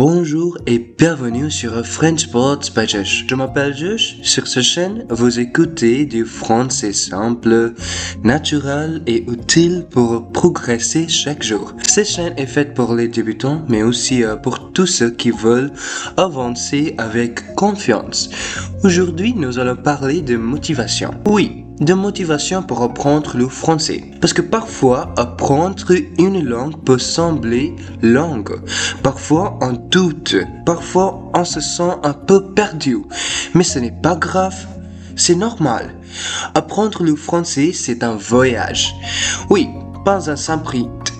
Bonjour et bienvenue sur French Sports by Josh. Je m'appelle Josh. Sur cette chaîne, vous écoutez du français simple, naturel et utile pour progresser chaque jour. Cette chaîne est faite pour les débutants, mais aussi pour tous ceux qui veulent avancer avec confiance. Aujourd'hui, nous allons parler de motivation. Oui, de motivation pour apprendre le français. Parce que parfois, apprendre une langue peut sembler longue. Parfois, on doute. Parfois, on se sent un peu perdu. Mais ce n'est pas grave. C'est normal. Apprendre le français, c'est un voyage. Oui, pas un simple rite.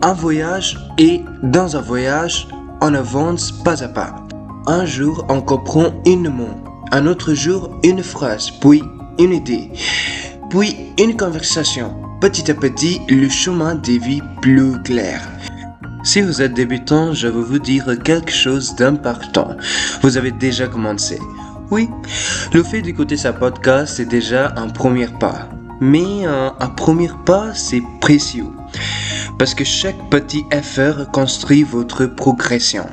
Un voyage et dans un voyage, on avance pas à pas. Un jour, on comprend un mot. Un autre jour, une phrase. Puis, une idée, puis une conversation. Petit à petit, le chemin devient plus clair. Si vous êtes débutant, je vais vous dire quelque chose d'important. Vous avez déjà commencé. Oui, le fait d'écouter ce podcast, c'est déjà un premier pas. Mais un premier pas, c'est précieux. Parce que chaque petit effort construit votre progression.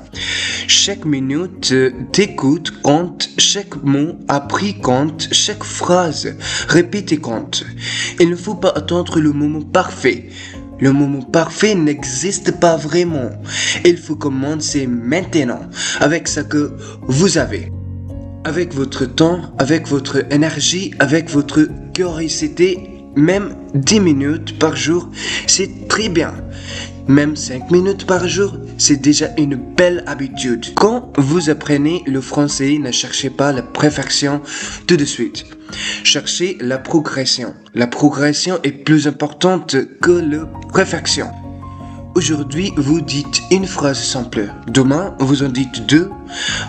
Chaque minute d'écoute compte, chaque mot appris compte, chaque phrase répétée compte. Il ne faut pas attendre le moment parfait. Le moment parfait n'existe pas vraiment. Il faut commencer maintenant avec ce que vous avez. Avec votre temps, avec votre énergie, avec votre curiosité. Même 10 minutes par jour, c'est très bien. Même 5 minutes par jour, c'est déjà une belle habitude. Quand vous apprenez le français, ne cherchez pas la perfection tout de suite. Cherchez la progression. La progression est plus importante que la perfection. Aujourd'hui, vous dites une phrase simple. Demain, vous en dites deux.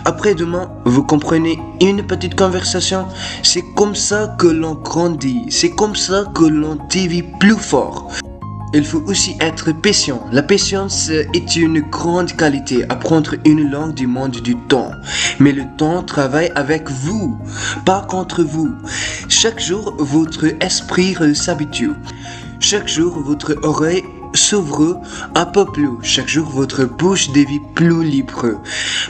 Après-demain, vous comprenez une petite conversation. C'est comme ça que l'on grandit. C'est comme ça que l'on devient plus fort. Il faut aussi être patient. La patience est une grande qualité. Apprendre une langue demande du temps. Mais le temps travaille avec vous, pas contre vous. Chaque jour, votre esprit s'habitue. Chaque jour, votre oreille s'ouvre un peu plus. Chaque jour, votre bouche devient plus libre.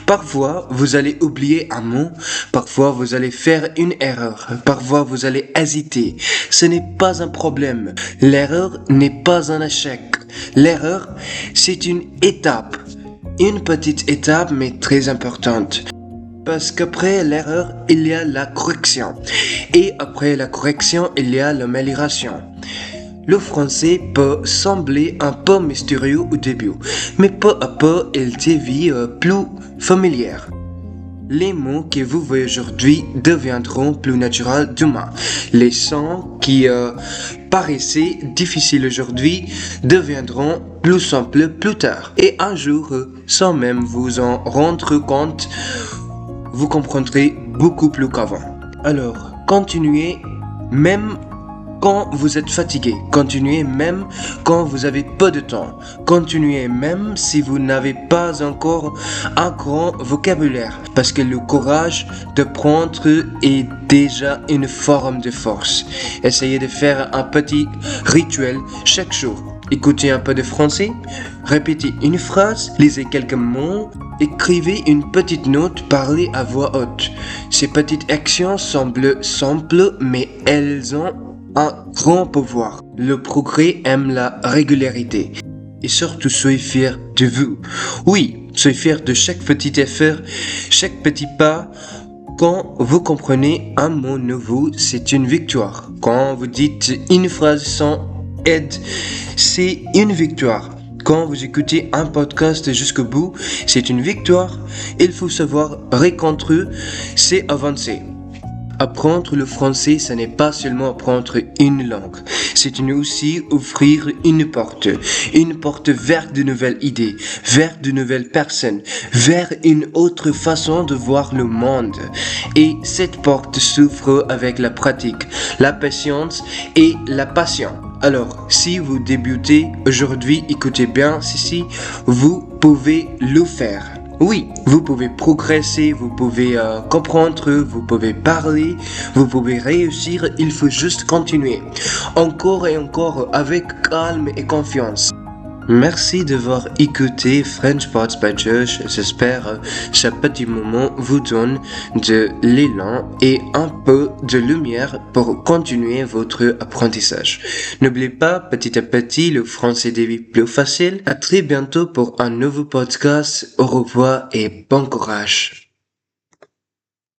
Parfois, vous allez oublier un mot. Parfois, vous allez faire une erreur. Parfois, vous allez hésiter. Ce n'est pas un problème. L'erreur n'est pas un échec. L'erreur, c'est une étape. Une petite étape, mais très importante. Parce qu'après l'erreur, il y a la correction. Et après la correction, il y a l'amélioration. Le français peut sembler un peu mystérieux au début, mais peu à peu, il devient plus familier. Les mots que vous voyez aujourd'hui deviendront plus naturels demain. Les sons qui paraissaient difficiles aujourd'hui deviendront plus simples plus tard. Et un jour, sans même vous en rendre compte, vous comprendrez beaucoup plus qu'avant. Alors, continuez même quand vous êtes fatigué, continuez même quand vous avez peu de temps, continuez même si vous n'avez pas encore un grand vocabulaire, parce que le courage de prendre est déjà une forme de force. Essayez de faire un petit rituel chaque jour. Écoutez un peu de français, répétez une phrase, lisez quelques mots, écrivez une petite note, parlez à voix haute. Ces petites actions semblent simples, mais elles ont un grand pouvoir. Le progrès aime la régularité. Et surtout, soyez fiers de vous. Oui, soyez fiers de chaque petit effort, chaque petit pas. Quand vous comprenez un mot nouveau, c'est une victoire. Quand vous dites une phrase sans aide, c'est une victoire. Quand vous écoutez un podcast jusqu'au bout, c'est une victoire. Il faut savoir rencontrer, c'est avancer. Apprendre le français, ce n'est pas seulement apprendre une langue, c'est aussi ouvrir une porte vers de nouvelles idées, vers de nouvelles personnes, vers une autre façon de voir le monde. Et cette porte s'ouvre avec la pratique, la patience et la passion. Alors, si vous débutez aujourd'hui, écoutez bien ceci, vous pouvez le faire. Oui, vous pouvez progresser, vous pouvez comprendre, vous pouvez parler, vous pouvez réussir, il faut juste continuer. Encore et encore avec calme et confiance. Merci d'avoir écouté French Pots by Josh. J'espère que ce petit moment vous donne de l'élan et un peu de lumière pour continuer votre apprentissage. N'oubliez pas, petit à petit, le français devient plus facile. À très bientôt pour un nouveau podcast. Au revoir et bon courage.